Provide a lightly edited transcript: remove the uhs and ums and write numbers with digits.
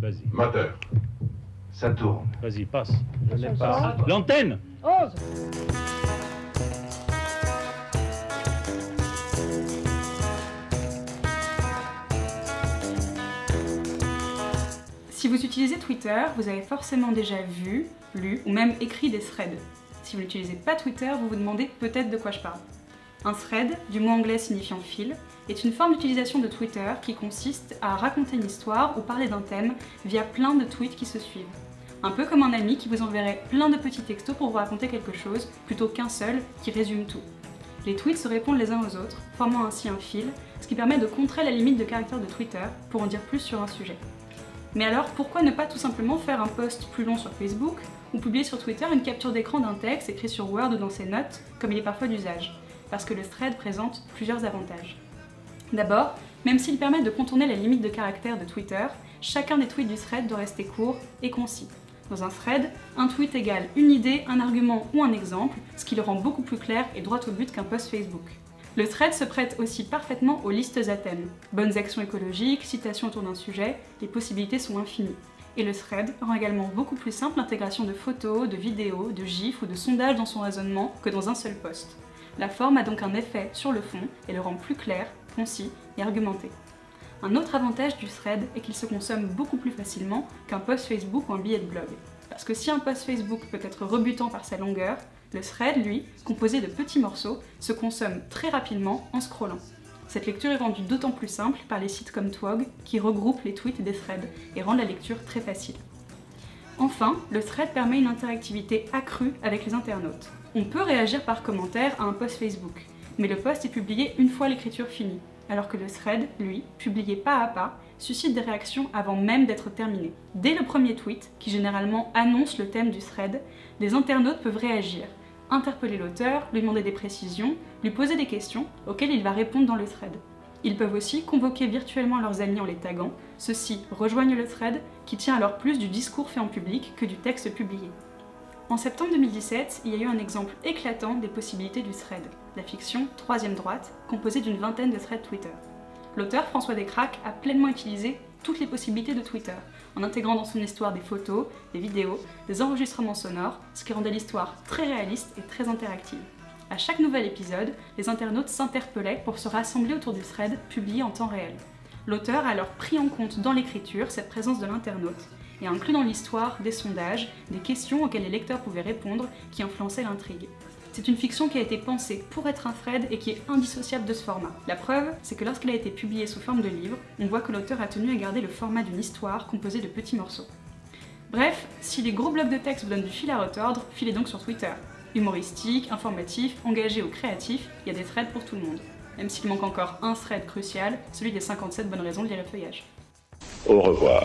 Vas-y. Moteur. Ça tourne. Vas-y, passe. Je n'ai pas. L'antenne! 11. Si vous utilisez Twitter, vous avez forcément déjà vu, lu ou même écrit des threads. Si vous n'utilisez pas Twitter, vous vous demandez peut-être de quoi je parle. Un thread, du mot anglais signifiant fil, est une forme d'utilisation de Twitter qui consiste à raconter une histoire ou parler d'un thème via plein de tweets qui se suivent. Un peu comme un ami qui vous enverrait plein de petits textos pour vous raconter quelque chose, plutôt qu'un seul qui résume tout. Les tweets se répondent les uns aux autres, formant ainsi un fil, ce qui permet de contrer la limite de caractères de Twitter pour en dire plus sur un sujet. Mais alors, pourquoi ne pas tout simplement faire un post plus long sur Facebook ou publier sur Twitter une capture d'écran d'un texte écrit sur Word ou dans ses notes, comme il est parfois d'usage? Parce que le thread présente plusieurs avantages. D'abord, même s'il permet de contourner la limite de caractère de Twitter, chacun des tweets du thread doit rester court et concis. Dans un thread, un tweet égale une idée, un argument ou un exemple, ce qui le rend beaucoup plus clair et droit au but qu'un post Facebook. Le thread se prête aussi parfaitement aux listes à thème. Bonnes actions écologiques, citations autour d'un sujet, les possibilités sont infinies. Et le thread rend également beaucoup plus simple l'intégration de photos, de vidéos, de gifs ou de sondages dans son raisonnement que dans un seul post. La forme a donc un effet sur le fond et le rend plus clair, concis et argumenté. Un autre avantage du thread est qu'il se consomme beaucoup plus facilement qu'un post Facebook ou un billet de blog. Parce que si un post Facebook peut être rebutant par sa longueur, le thread, lui, composé de petits morceaux, se consomme très rapidement en scrollant. Cette lecture est rendue d'autant plus simple par les sites comme Twog qui regroupent les tweets des threads et rendent la lecture très facile. Enfin, le thread permet une interactivité accrue avec les internautes. On peut réagir par commentaire à un post Facebook, mais le post est publié une fois l'écriture finie, alors que le thread, lui, publié pas à pas, suscite des réactions avant même d'être terminé. Dès le premier tweet, qui généralement annonce le thème du thread, les internautes peuvent réagir, interpeller l'auteur, lui demander des précisions, lui poser des questions auxquelles il va répondre dans le thread. Ils peuvent aussi convoquer virtuellement leurs amis en les taguant, ceux-ci rejoignent le thread qui tient alors plus du discours fait en public que du texte publié. En septembre 2017, il y a eu un exemple éclatant des possibilités du thread, la fiction Troisième droite, composée d'une vingtaine de threads Twitter. L'auteur François Descraques a pleinement utilisé toutes les possibilités de Twitter, en intégrant dans son histoire des photos, des vidéos, des enregistrements sonores, ce qui rendait l'histoire très réaliste et très interactive. À chaque nouvel épisode, les internautes s'interpellaient pour se rassembler autour du thread publié en temps réel. L'auteur a alors pris en compte dans l'écriture cette présence de l'internaute, et a inclus dans l'histoire des sondages, des questions auxquelles les lecteurs pouvaient répondre qui influençaient l'intrigue. C'est une fiction qui a été pensée pour être un thread et qui est indissociable de ce format. La preuve, c'est que lorsqu'elle a été publiée sous forme de livre, on voit que l'auteur a tenu à garder le format d'une histoire composée de petits morceaux. Bref, si les gros blocs de texte vous donnent du fil à retordre, filez donc sur Twitter. Humoristique, informatif, engagé ou créatif, il y a des threads pour tout le monde. Même s'il manque encore un thread crucial, celui des 57 bonnes raisons de lire le feuillage. Au revoir.